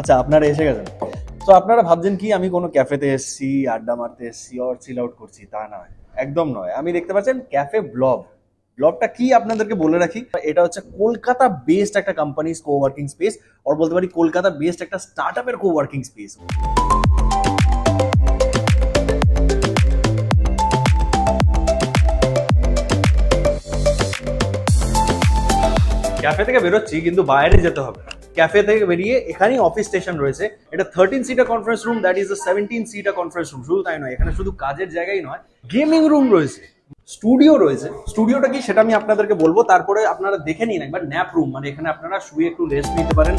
আচ্ছা, আপনারা এসে গেছেন। তো আপনারা ভাবছেন কি আমি কোনো ক্যাফেতে এসেছি, আড্ডা মারতে এসেছি, অর চিল আউট করছি, তা নয়, একদম নয়। আমি দেখতে পাচ্ছেন ক্যাফে ব্লব। ব্লবটা কি আপনাদেরকে বলে রাখি, এটা হচ্ছে কলকাতা বেসড একটা কোম্পানিজ কোওয়ার্কিং স্পেস, আর বলতে পারি কলকাতা বেসড একটা স্টার্টআপের কোওয়ার্কিং স্পেস। ক্যাফে থেকে বেরোচ্ছি কিন্তু বাইরে যেতে হবে না। ক্যাফে থেকে বেরিয়ে এখানেই অফিস স্টেশন রয়েছে। এটা 13 seater conference room, that is the 17 seater conference room. শুধু তাই নয়, এখানে শুধু কাজের জায়গাই নয়, গেমিং রুম রয়েছে, স্টুডিও রয়েছে। স্টুডিওটা কি সেটা আমি আপনাদেরকে বলবো, তারপরে আপনারা দেখে নিন একবার। ন্যাপ রুম, মানে এখানে আপনারা শুয়ে একটু রেস্ট নিতে পারেন।